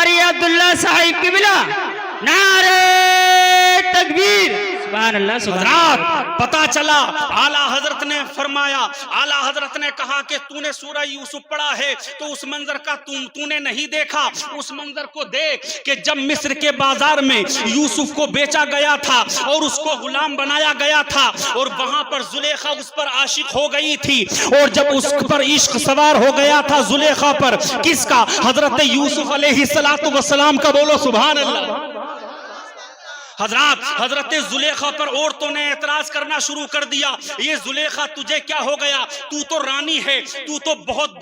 कारी अब्दुल्ला साहिब किबला, नारे तकबीर, सुभान अल्लाह सुभान अल्लाह। पता चला आला हजरत ने फरमाया, आला हजरत ने कहा कि तूने सूरह यूसुफ पढ़ा है तो उस मंजर का तूने नहीं देखा। उस मंजर को देख कि जब मिस्र के बाजार में यूसुफ को बेचा गया था और उसको गुलाम बनाया गया था और वहां पर जुलेखा उस पर आशिक हो गई थी, और जब उस पर इश्क सवार हो गया था जुलेखा पर, किसका? हजरत यूसुफ अलैहिस्सलातु वस्सलाम का। बोलो सुभान अल्लाह। हजरत जुलेखा पर औरतों ने एतराज करना शुरू कर दिया, ये जुलेखा तुझे क्या हो गया? तू तो रानी है, तू तो बहुत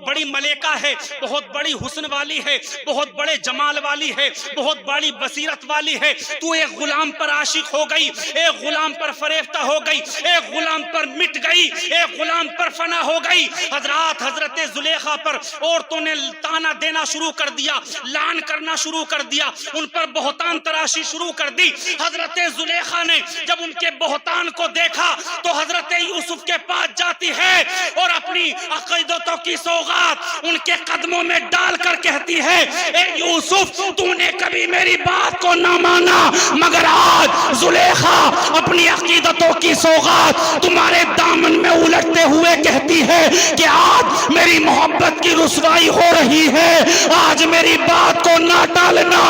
बड़ी मलेका है, बहुत बड़ी हुस्न वाली है, बहुत बड़े जमाल वाली है, बहुत बड़ी बसीरत वाली है। तू एक गुलाम पर आशिक हो गई, एक गुलाम पर फरेफ्ता हो गई, एक गुलाम पर मिट गई, एक गुलाम पर फना हो गई। हजरत जुलेखा पर औरतों ने ताना देना शुरू कर दिया, लान करना शुरू कर दिया, उन पर बहुतान तराशी शुरू कर दी। हजरत जुलेखा ने जब उनके बहुतान को देखा तो हजरत यूसुफ के पास जाती है और अपनी अकीदतों की सौगात उनके कदमों में डालकर कहती है, ए यूसुफ, तूने कभी मेरी बात को ना माना, मगर आज जुलेखा अपनी अकीदतों की सौगात तुम्हारे दामन में उलटते हुए कहती है कि आज मेरी मोहब्बत की रुसवाई हो रही है, आज मेरी बात को ना टालना,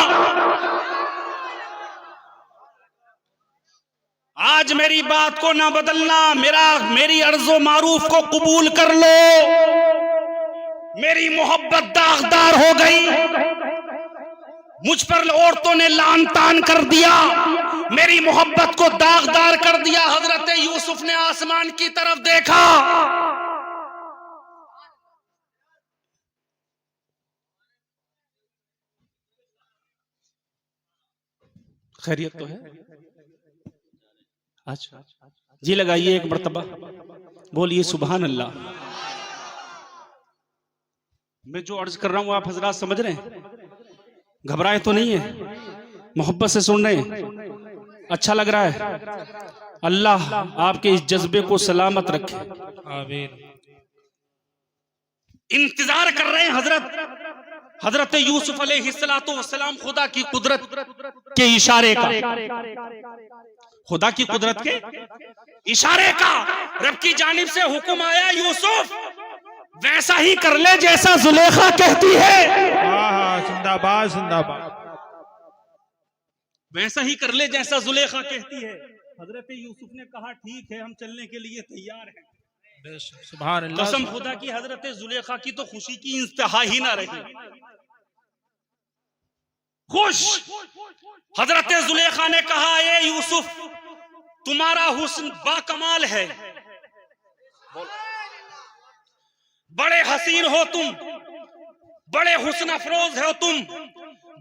आज मेरी बात को ना बदलना, मेरी अर्ज़ो मारूफ को कबूल कर लो। मेरी मोहब्बत दागदार हो गई, मुझ पर औरतों ने लान तान कर दिया, मेरी मोहब्बत को दागदार कर दिया। हजरत यूसुफ ने आसमान की तरफ देखा, खैरियत तो है? अच्छा जी, लगाइए एक मर्तबा, बोलिए सुभान अल्लाह। मैं जो अर्ज कर रहा हूं आप हजरात समझ रहे हैं? घबराए तो नहीं है? मोहब्बत से सुन रहे हैं? अच्छा लग रहा है? अल्लाह आपके इस जज्बे को सलामत रखे, आमीन। इंतजार कर रहे हैं हजरत यूसुफ अलैहिस्सलातु वस्सलाम खुदा की कुदरत के इशारे का, खुदा की कुदरत के इशारे का। रब की जानिब से हुक्म आया, यूसुफ वैसा ही कर ले जैसा जुलेखा कहती है। जिंदाबाद जिंदाबाद। वैसा ही कर ले जैसा जुलेखा कहती है। हजरत यूसुफ ने कहा, ठीक है, हम चलने के लिए तैयार हैं। सुभान अल्लाह। कसम खुदा की, हजरत जुलेखा की तो खुशी की इंतहा ही ना रही। खुश हजरत जुलेखा ने कहा, ए यूसुफ, तुम्हारा हुस्न बाकमाल है, बड़े हसीन हो तुम, बड़े हुस्न अफरोज हो तुम,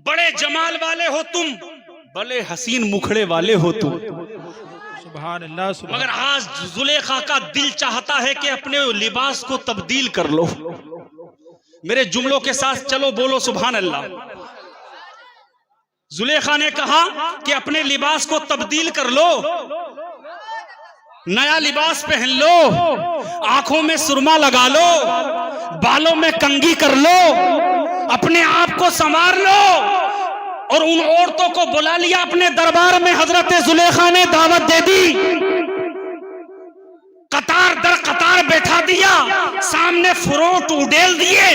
बड़े जमाल वाले हो तुम, बड़े हसीन मुखड़े वाले हो तुम। सुभान अल्लाह। मगर आज जुलेखा का दिल चाहता है कि अपने लिबास को तब्दील कर लो। मेरे जुमलों के साथ चलो, बोलो सुभान अल्लाह। जुलेखा ने कहा कि अपने लिबास को तब्दील कर लो, नया लिबास पहन लो, आंखों में सुरमा लगा लो, बालों में कंघी कर लो, अपने आप को संवार लो। और उन औरतों को बुला लिया अपने दरबार में। हजरत जुलेखा ने दावत दे दी, कतार दर कतार बैठा दिया, सामने फ्रोट उडेल दिए,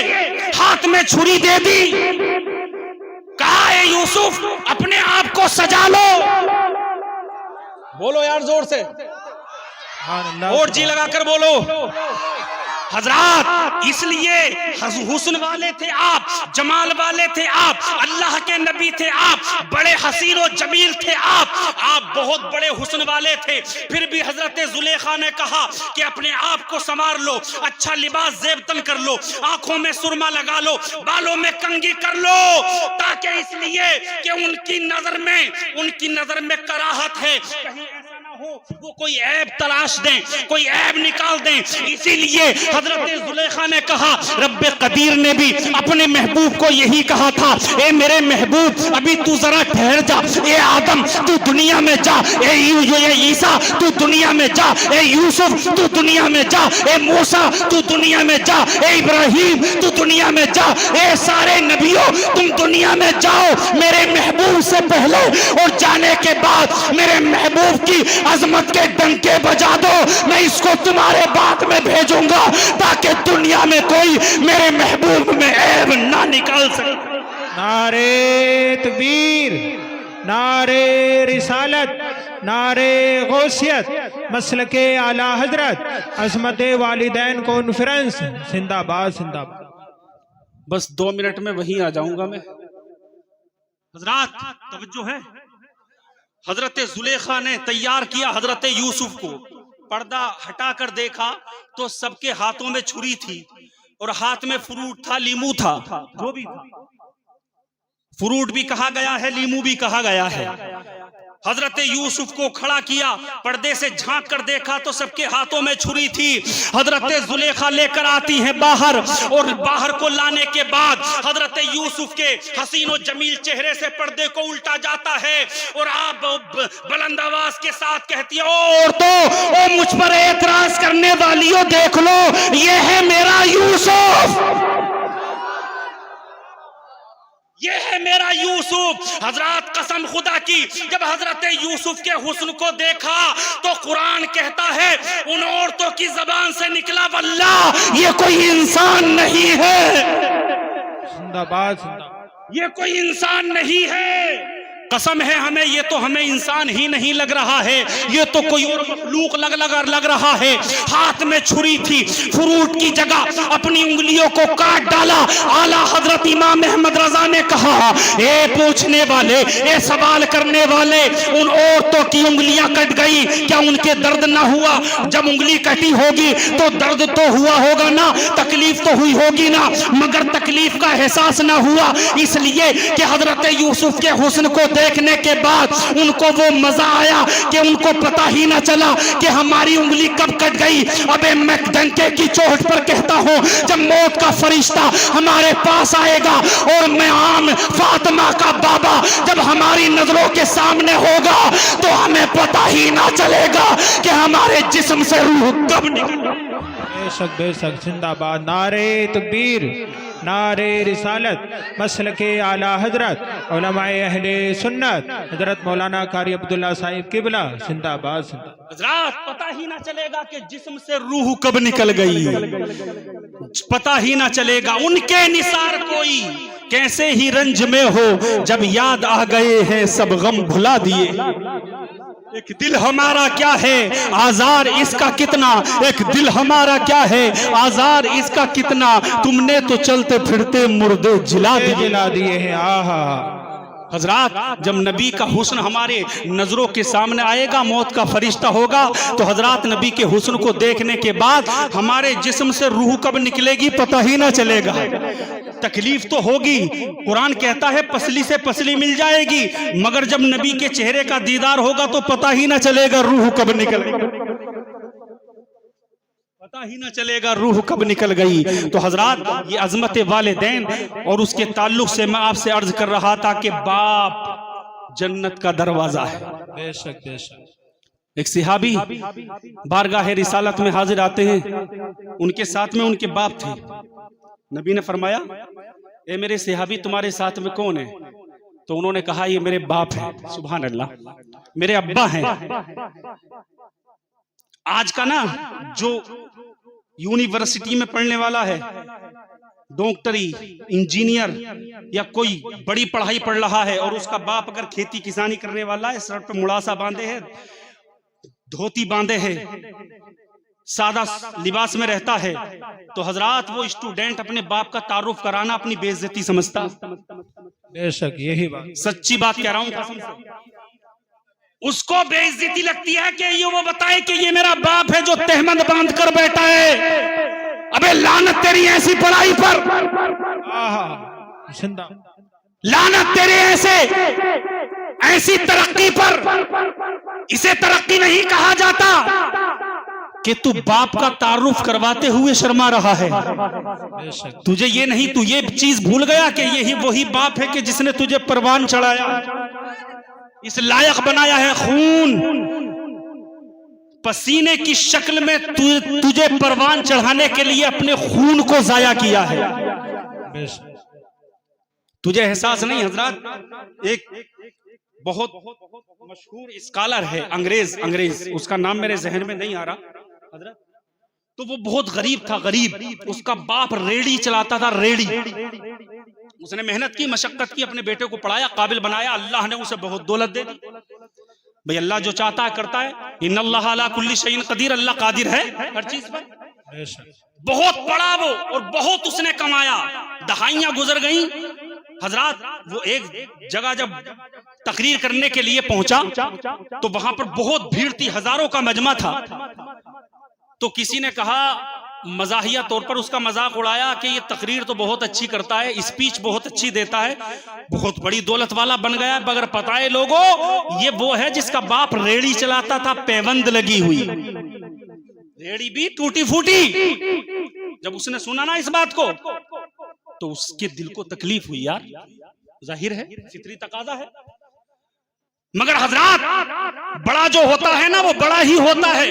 हाथ में छुरी दे दी, कहा, ए यूसुफ, अपने आप को सजा लो। बोलो यार जोर से, और जी लगाकर बोलो। हजरात, इसलिए हुस्न वाले थे आप, जमाल वाले थे आप, अल्लाह के नबी थे आप, बड़े हसीन और जमील थे आप बहुत बड़े हुस्न वाले थे। फिर भी हजरत जुलेखा ने कहा कि अपने आप को संवार लो, अच्छा लिबास जेबतन कर लो, आंखों में सुरमा लगा लो, बालों में कंघी कर लो, ताकि इसलिए कि उनकी नजर में कराहत है, कहीं ऐसा ना हो वो कोई ऐब तलाश दें, कोई ऐब निकाल दें। इसीलिए हजरत जुलेखा ने कहा, रब्बे कदीर ने भी अपने महबूब को यही कहा था, ए मेरे महबूब अभी तू जरा ठहर जा, ए आदम तू दुनिया में जा, ए ईसा तू दुनिया में जा, ए यूसुफ तू दुनिया में जा, ए मूसा तू दुनिया में जा, ए इब्राहिम तू दुनिया में जा, ए सारे नबियों तुम दुनिया में जाओ मेरे महबूब से पहले, और जाने के बाद मेरे महबूब की अजमत के डंके बजा दो, मैं इसको तुम्हारे बाद में भेजूंगा ताकि दुनिया में कोई मेरे महबूब में ऐब ना निकाल सके। नारे तकबीर, नारे रिसालत, नारे गौसियत, मसलके आला हजरत, अजमत वालिदैन कॉन्फ्रेंस जिंदाबाद जिंदाबाद। बस 2 मिनट में वहीं आ जाऊंगा मैं। हजरात तवज्जो है, हजरत जुलेखा ने तैयार किया हजरत यूसुफ को, पर्दा हटाकर देखा तो सबके हाथों में छुरी थी और हाथ में फ्रूट था, लीमू था, जो भी था, फ्रूट भी कहा गया है, लीमू भी कहा गया है। हजरत यूसुफ को खड़ा किया, पर्दे से झांक कर देखा तो सबके हाथों में छुरी थी। हजरत जुलेखा लेकर आती हैं बाहर, और बाहर को लाने के बाद हजरत यूसुफ के हसीन और जमील चेहरे से पर्दे को उल्टा जाता है और आप बुलंद आवाज के साथ कहती है, ओ औरतों, ओ मुझ पर एतराज करने वालियों, देख लो ये है मेरा यूसुफ, ये है मेरा यूसुफ। हजरत कसम खुदा की, जब हजरत यूसुफ के हुस्न को देखा तो कुरान कहता है उन औरतों की जबान से निकला, वल्लाह ये कोई इंसान नहीं है, जिंदाबाद जिंदाबाद, ये कोई इंसान नहीं है। कसम है हमें, ये तो हमें इंसान ही नहीं लग रहा है, ये तो कोई और मखलूक लग रहा है। हाथ में छुरी थी, फ्रूट की जगह अपनी उंगलियों को काट डाला। आला हजरत इमाम अहमद रजा ने कहा, ए पूछने वाले, ए सवाल करने वाले, उन औरतों की उंगलियां कट गई, क्या उनके दर्द ना हुआ? जब उंगली कटी होगी तो दर्द तो हुआ होगा ना, तकलीफ तो हुई होगी ना, मगर तकलीफ का एहसास ना हुआ, इसलिए कि हजरत यूसुफ के हुस्न को देखने के बाद उनको वो मजा आया कि उनको पता ही ना चला कि हमारी उंगली कब कट गई। अबे मैं डंके की चोट पर कहता हूं, जब मौत का फरिश्ता हमारे पास आएगा और मैं आम फातिमा का बाबा जब हमारी नजरों के सामने होगा तो हमें पता ही ना चलेगा कि हमारे जिस्म से रूह कब निकल। बेशक बेशक, जिंदाबाद, नारे तकबीर, नारे रिसालत, मसलके आला हजरत, उलमाए अहले सुन्नत, हजरत मौलाना कारी अब्दुल्ला साहिब किबला जिंदाबाद जिंदाबाद। हजरात पता ही ना चलेगा कि जिस्म से रूह कब निकल गई, पता ही ना चलेगा। उनके निसार कोई कैसे ही रंज में हो, जब याद आ गए हैं सब गम भुला दिए। एक दिल हमारा क्या है, आजार इसका कितना, एक दिल हमारा क्या है, आजार इसका कितना, तुमने तो चलते फिरते मुर्दे जिला दिए हैं। आहा हजरात, जब नबी का हुस्न हमारे नजरों के सामने आएगा, मौत का फरिश्ता होगा, तो हजरात नबी के हुस्न को देखने के बाद हमारे जिस्म से रूह कब निकलेगी पता ही ना चलेगा। तकलीफ तो होगी, कुरान कहता है पसली से पसली मिल जाएगी, मगर जब नबी के चेहरे का दीदार होगा तो पता ही ना चलेगा रूह कब निकलेगा, पता ही ना चलेगा रूह कब निकल गई। तो हजरात, ये अजमत वालिदैन और उसके ताल्लुक से मैं आपसे अर्ज कर रहा था कि बाप जन्नत का दरवाजा है। बेशक बेशक। एक सिहाबी बारगाह रिसालत में हाजिर आते हैं, उनके साथ में उनके बाप थे। नबी ने फरमाया, ए मेरे सिहाबी तुम्हारे साथ में कौन है? तो उन्होंने कहा ये मेरे बाप है। सुभान अल्लाह, मेरे अब्बा हैं। आज का ना जो यूनिवर्सिटी में पढ़ने वाला है, डॉक्टरी, इंजीनियर या कोई बड़ी पढ़ाई पढ़ रहा है और उसका बाप अगर खेती किसानी करने वाला है, सर पे मुड़ासा बांधे है, धोती बांधे है, सादा लिबास में रहता है, तो हजरात वो स्टूडेंट अपने बाप का तारुफ कराना अपनी बेइज्जती समझता। बेशक यही बात, सच्ची बात कह रहा हूं कसम से। उसको बेइज्जती लगती है कि ये वो बताए कि ये मेरा बाप है जो तहमद बांध कर बैठा है। अबे लानत तेरी ऐसी पढ़ाई पर, जिंदा लानत तेरे ऐसी तरक्की पर, इसे तरक्की नहीं कहा जाता कि तू बाप का तारुफ करवाते हुए शर्मा रहा है। बेशक तुझे ये नहीं, तू ये चीज भूल गया कि यही वही बाप है कि जिसने तुझे परवान चढ़ाया, इस लायक बनाया है। खून पसीने की शक्ल में तुझे परवान चढ़ाने के लिए अपने खून को जाया किया है। बेशक तुझे एहसास नहीं हजरत, एक बहुत मशहूर स्कॉलर है अंग्रेज, उसका नाम मेरे जहन में नहीं आ रहा हजरत, तो वो बहुत गरीब था, गरीब। उसका बाप रेड़ी चलाता था, रेड़ी। उसने मेहनत की, मशक्कत की, अपने बेटे को पढ़ाया, काबिल बनाया, अल्लाह ने उसे बहुत दौलत दे दी। भाई अल्लाह जो चाहता है करता है। इन्नल्लाह अला कुल्ली शैइन कदीर, अल्लाह कादिर है हर चीज पर। बेशक बहुत पढ़ा वो और बहुत उसने कमाया, दहाइयां गुजर गई हजरत। वो एक जगह जब तकरीर करने के लिए पहुंचा तो वहां पर बहुत भीड़ थी, हजारों का मजमा था। तो किसी ने कहा, मजाहिया तौर पर उसका मजाक उड़ाया कि ये तकरीर तो बहुत अच्छी करता है, स्पीच बहुत अच्छी देता है, बहुत बड़ी दौलत वाला बन गया, मगर पता है लोगों, ये वो है जिसका बाप रेड़ी चलाता था, पैबंद लगी हुई, रेड़ी भी टूटी फूटी। जब उसने सुना ना इस बात को तो उसके दिल को तकलीफ हुई। यार जाहिर है, फितरी तकाजा है। मगर हजरत, बड़ा जो होता है ना वो बड़ा ही होता है।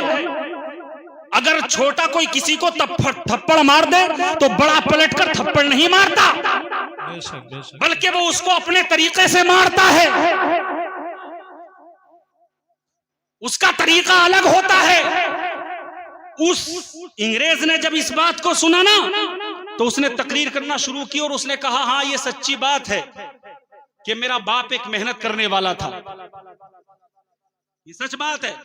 अगर छोटा कोई किसी को थप्पड़ मार दे तो बड़ा पलटकर थप्पड़ नहीं मारता, बेशक बेशक बल्कि वो उसको अपने तरीके से मारता है। उसका तरीका अलग होता है। उस अंग्रेज ने जब इस बात को सुना ना तो उसने तकरीर करना शुरू की और उसने कहा, हाँ ये सच्ची बात है कि मेरा बाप एक मेहनत करने वाला था। ये सच बात है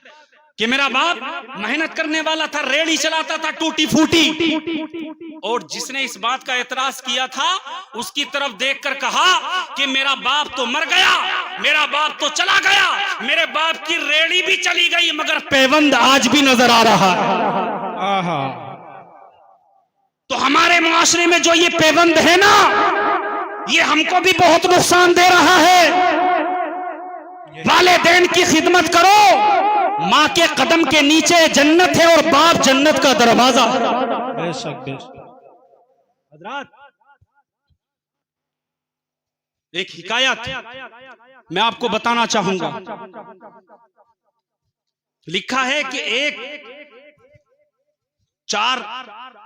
कि मेरा बाप मेहनत करने वाला था, रेड़ी चलाता था टूटी फूटी। और जिसने इस बात का एतराज किया था उसकी तरफ देखकर कहा कि मेरा बाप तो मर गया, मेरा बाप तो चला गया, मेरे बाप की रेड़ी भी चली गई, मगर पैबंद आज भी नजर आ रहा है। आहा तो हमारे मुआशरे में जो ये पैबंद है ना, ये हमको भी बहुत नुकसान दे रहा है। वालिदैन की खिदमत करो, माँ के कदम के नीचे जन्नत है और बाप जन्नत का दरवाजा। बेशक बेशक हजरत, एक हिकायत मैं आपको बताना चाहूंगा। लिखा है कि एक 4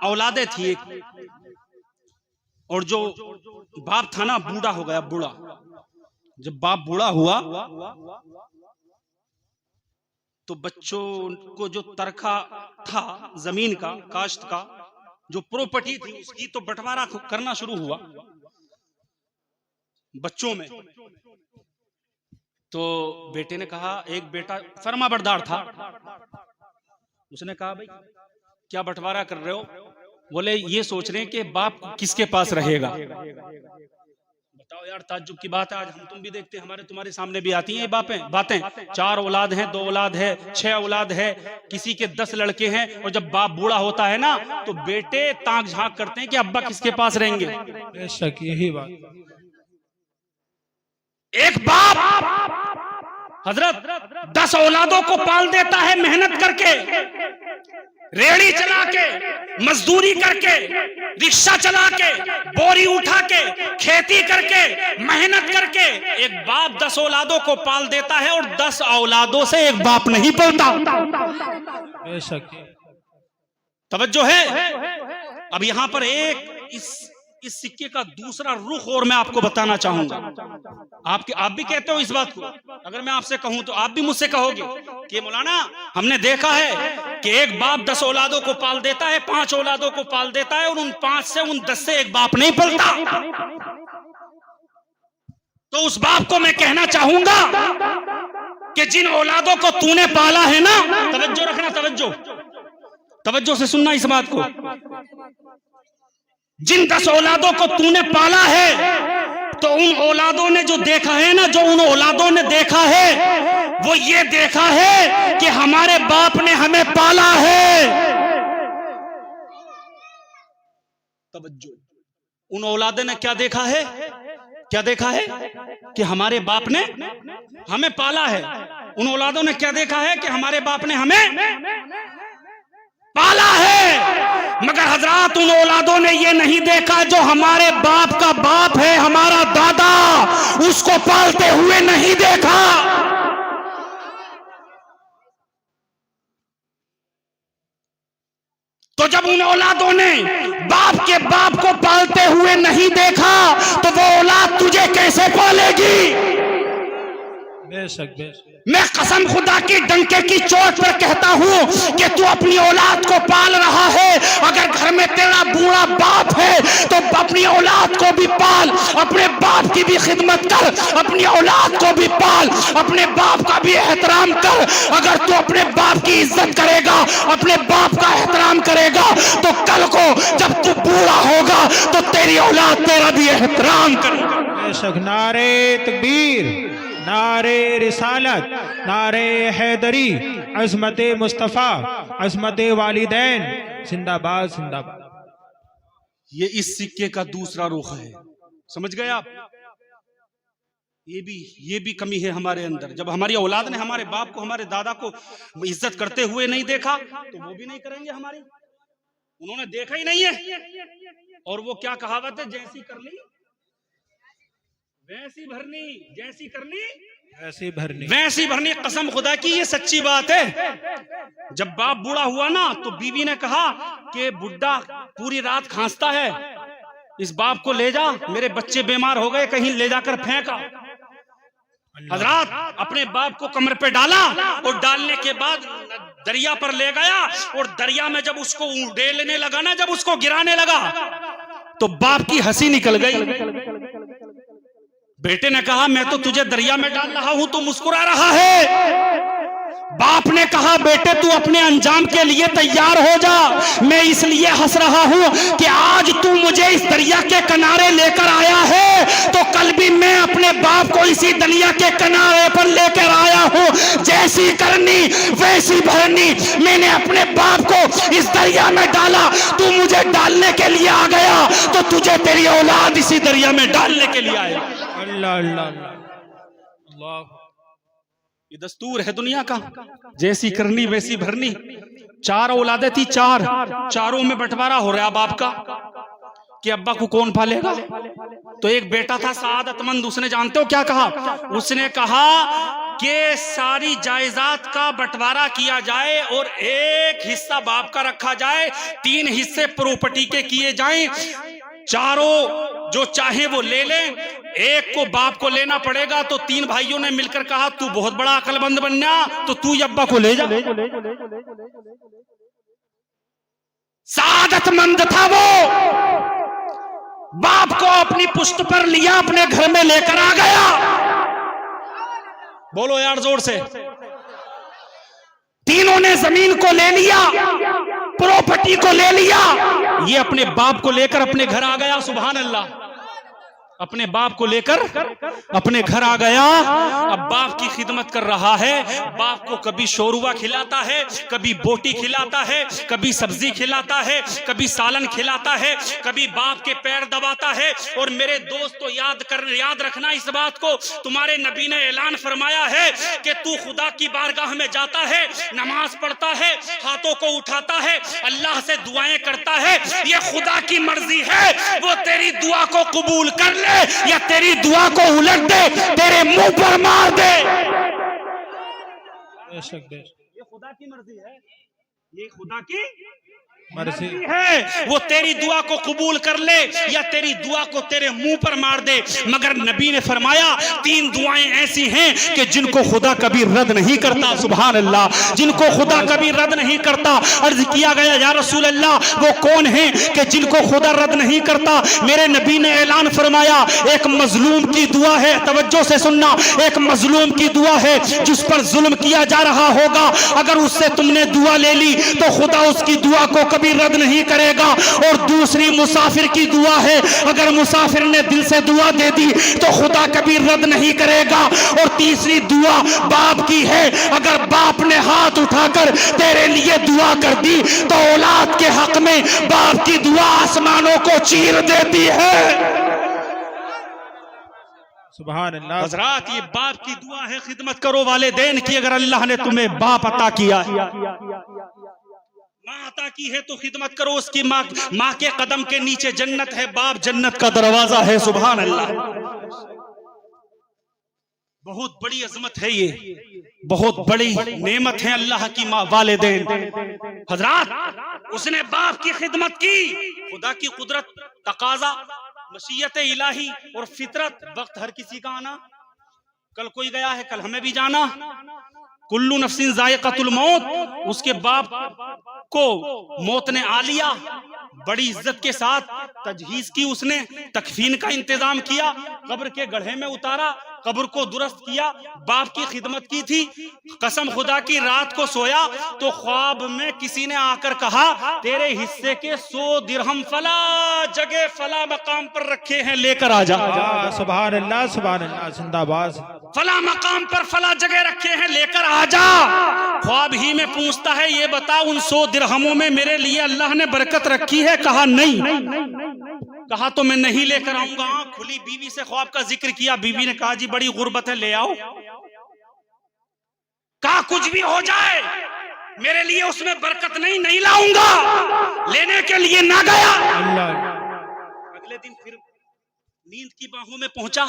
औलादे थी एक, और जो बाप था ना बूढ़ा हो गया, बूढ़ा। जब बाप बूढ़ा हुआ तो बच्चों को जो तरखा था जमीन का, काश्त का जो प्रॉपर्टी थी उसकी तो बंटवारा करना शुरू हुआ बच्चों में। तो बेटे ने कहा, एक बेटा फरमाबरदार था, उसने कहा, भाई क्या बंटवारा कर रहे हो? बोले ये सोच रहे हैं कि बाप किसके पास रहेगा। बताओ यार, ताज्जुब की बात है। आज हम तुम भी देखते हैं, हमारे तुम्हारे सामने भी आती हैं ये बातें। 4 औलाद हैं, 2 औलाद है, 6 औलाद है, किसी के 10 लड़के हैं, और जब बाप बूढ़ा होता है ना तो बेटे ताक झांक करते हैं कि अब्बा किसके पास रहेंगे। बेशक यही बात। एक बाप हजरत 10 औलादों को पाल देता है, मेहनत करके, रेड़ी चला के, मजदूरी करके, रिक्शा चला के, बोरी उठा के, खेती करके, मेहनत करके एक बाप 10 औलादों को पाल देता है, और 10 औलादों से एक बाप नहीं पलता। बेशक तवज्जो है। अब यहां पर एक इस सिक्के का दूसरा रुख और मैं आपको बताना चाहूंगा। आप भी कहते हो इस बात को। अगर मैं आपसे कहूं तो आप भी मुझसे कहोगे कि मौलाना, हमने देखा है कि एक बाप 10 औलादों को पाल देता है, 5 औलादों को पाल देता है, और उन 5 से, उन 10 से एक बाप नहीं पलता। तो उस बाप को मैं कहना चाहूंगा कि जिन औलादों को तूने पाला है ना, तवज्जो रखना, तवज्जो से सुनना इस बात को। जिन 10 औलादों को तूने पाला है, तो उन औलादों ने जो देखा है ना, जो उन औलादों ने देखा है, वो ये देखा है कि हमारे बाप ने हमें पाला है। तवज्जो, उन औलादों ने क्या देखा है क्या देखा है कि हमारे बाप ने हमें पाला है। उन औलादों ने क्या देखा है कि हमारे बाप ने हमें पाला है। मगर हजरात उन औलादों ने ये नहीं देखा जो हमारे बाप का बाप है, हमारा दादा, उसको पालते हुए नहीं देखा। तो जब उन औलादों ने बाप के बाप को पालते हुए नहीं देखा तो वो औलाद तुझे कैसे पालेगी? बेशक बेशक। मैं कसम खुदा की डंके की चोट पर कहता हूं कि तू अपनी औलाद को पाल रहा है। अगर घर में तेरा बूढ़ा बाप है तो अपनी औलाद को भी पाल, अपने बाप की भी खिदमत कर, अपनी औलाद को भी पाल, अपने बाप का भी एहतराम कर। अगर तू अपने बाप की इज्जत करेगा, अपने बाप का एहतराम करेगा, तो कल को जब तू बूढ़ा होगा तो तेरी औलाद तेरा भी एहतराम करेगी। बेशक। नारे तकबीर, नारे रिसालत, नारे हैदरी, अज़मत मुस्तफ़ा, अज़मत वालिदैन, जिंदाबाद जिंदाबाद। ये इस सिक्के का दूसरा रुख है, समझ गए आप? ये भी कमी है हमारे अंदर। जब हमारी औलाद ने हमारे बाप को, हमारे दादा को इज्जत करते हुए नहीं देखा तो वो भी नहीं करेंगे हमारी। उन्होंने देखा ही नहीं है। और वो क्या कहावत है, जैसी करनी वैसी भरनी, जैसी करनी वैसी भरनी, वैसी भरनी। कसम खुदा की ये सच्ची बात है। जब बाप बूढ़ा हुआ ना तो बीवी ने कहा कि बुड्ढा पूरी रात खांसता है, इस बाप को ले जा, मेरे बच्चे बीमार हो गए, कहीं ले जाकर फेंका। हजरात अपने बाप को कमर पे डाला और डालने के बाद दरिया पर ले गया और दरिया में जब उसको उड़ेलने लगा ना, जब उसको गिराने लगा तो बाप की हंसी निकल गई। बेटे ने कहा मैं तो तुझे दरिया में डाल रहा हूं, तू मुस्कुरा रहा है। बाप ने कहा बेटे तू अपने अंजाम के लिए तैयार हो जा, मैं इसलिए हंस रहा हूं कि आज तू मुझे इस दरिया के किनारे लेकर आया है तो कल भी मैं अपने बाप को इसी दरिया के किनारे पर लेकर आया हूं। जैसी करनी वैसी भरनी। मैंने अपने बाप को इस दरिया में डाला, तू मुझे डालने के लिए आ गया तो तुझे तेरी औलाद इसी दरिया में डालने के लिए आएगी। अल्लाह अल्लाह अल्लाह। ये दस्तूर है दुनिया का, जैसी करनी वैसी भरनी। 4 औलादें थी, चारों में बंटवारा हो रहा बाप का कि अब्बा को कौन पालेगा। तो एक बेटा था सआदतमंद, उसने जानते हो क्या कहा? उसने कहा कि सारी जायदाद का बंटवारा किया जाए और एक हिस्सा बाप का रखा जाए, 3 हिस्से प्रॉपर्टी के किए जाएं, चारों जो चाहे वो ले लें, एक को बाप को लेना पड़ेगा। तो 3 भाइयों ने मिलकर कहा तू बहुत बड़ा अकलमंद बनना, तो तू अब्बा को ले जा। सआदतमंद था वो, बाप को अपनी पुश्त पर लिया, अपने घर में लेकर आ गया। बोलो यार जोर से। तीनों ने जमीन को ले लिया, प्रॉपर्टी को ले लिया। ये अपने बाप को लेकर अपने घर आ गया। सुभान अल्लाह। अपने बाप को लेकर अपने घर आ गया। अब बाप की खिदमत कर रहा है। बाप को कभी शोरबा खिलाता है, कभी बोटी खिलाता है, कभी सब्जी खिलाता है, कभी सालन खिलाता है, कभी बाप के पैर दबाता है। और मेरे दोस्त तो याद रखना इस बात को, तुम्हारे नबी ने ऐलान फरमाया है कि तू खुदा की बारगाह में जाता है, नमाज पढ़ता है, हाथों को उठाता है, अल्लाह से दुआएं करता है। ये खुदा की मर्जी है, वो तेरी दुआ को कबूल कर ले या तेरी दुआ को उलट दे, तेरे मुंह पर मार दे। ये खुदा की मर्जी है, ये खुदा की मर्जी है। वो तेरी दुआ को कबूल कर ले या तेरी दुआ को तेरे मुंह पर मार दे। मगर नबी ने फरमाया 3 दुआएं ऐसी हैं कि जिनको खुदा कभी रद्द नहीं करता। सुभान अल्लाह। जिनको खुदा कभी रद्द नहीं करता। अर्ज किया गया या रसूल अल्लाह वो कौन है कि जिनको खुदा रद्द नहीं करता? मेरे नबी ने ऐलान फरमाया एक मजलूम की दुआ है, तवज्जो से सुनना, एक मजलूम की दुआ है जिस पर जुल्म किया जा रहा होगा, अगर उससे तुमने दुआ ले ली तो खुदा उसकी दुआ को कभी रद्द नहीं करेगा। और दूसरी मुसाफिर की दुआ है, अगर मुसाफिर ने दिल से दुआ दे दी तो खुदा कभी रद्द नहीं करेगा। और तीसरी दुआ बाप की है, अगर बाप ने हाथ उठाकर तेरे लिए दुआ कर दी तो औलाद के हक में बाप की दुआ आसमानों को चीर देती है। सुभान अल्लाह। हजरात ये बाप की दुआ है, खिदमत करो वालिदैन की। अगर अल्लाह ने तुम्हें बाप अता किया है, माँ अता की है, तो खिदमत करो उसकी। माँ के कदम के नीचे जन्नत है, बाप जन्नत का दरवाजा है। सुभान अल्लाह, बहुत बड़ी अजमत है ये, बहुत बड़ी नेमत है अल्लाह की माँ वालिदैन। हजरात उसने बाप की खिदमत की। खुदा की कुदरत, तकाजा, मशीयत इलाही और फितरत, वक्त हर किसी का आना। कल कोई गया है, कल हमें भी जाना। कुल्लू नफ्सिन जायकातुल मौत। उसके बाप को मौत ने आ लिया, बड़ी इज्जत के साथ तजहीज की उसने, तकफीन का इंतजाम किया, कब्र के गड्ढे में उतारा, कब्र को दुरुस्त किया, बाप की खिदमत की थी। कसम खुदा की, रात को सोया तो ख्वाब में किसी ने आकर कहा, तेरे हिस्से के 100 दिरहम फला जगह फला मकाम पर रखे हैं, लेकर आ जा। सुभान अल्लाह, सुभान अल्लाह, जिंदाबाद। फला मकाम पर फला जगह रखे हैं, लेकर आ जा। ख्वाब ही में पूछता है, ये बता उन 100 दिरहमों में मेरे लिए अल्लाह ने बरकत रखी है? कहा नहीं। कहा तो मैं नहीं लेकर आऊंगा। आंख खुली, बीवी से ख्वाब का जिक्र किया। बीवी ने कहा, जी बड़ी गुर्बत है, ले आओ। कहा कुछ भी हो जाए मेरे लिए उसमें बरकत नहीं लाऊंगा। लेने के लिए ना गया। अगले दिन फिर नींद की बाहों में पहुंचा,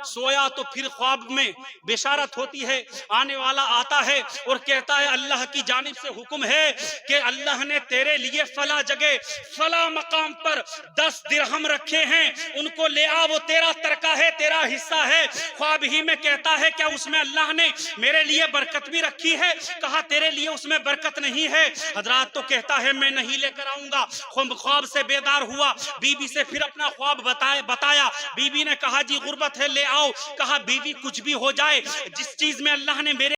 सोया तो फिर ख्वाब में बेशारत होती है, आने वाला आता है और कहता है, अल्लाह की जानिब से हुक्म है कि अल्लाह ने तेरे लिए फला जगह फला मकाम पर 10 दिरहम रखे हैं, उनको ले आ, वो तेरा तरका है, तेरा हिस्सा है। ख्वाब ही में कहता है, क्या उसमें अल्लाह ने मेरे लिए बरकत भी रखी है? कहा तेरे लिए उसमें बरकत नहीं है। हजरात तो कहता है, मैं नहीं लेकर आऊंगा। ख्वाब से बेदार हुआ, बीबी से फिर अपना ख्वाब बताया। बीबी ने कहा, जी गुर्बत है, ले आओ। कहा बीबी कुछ भी हो जाए, जिस चीज में अल्लाह ने मेरे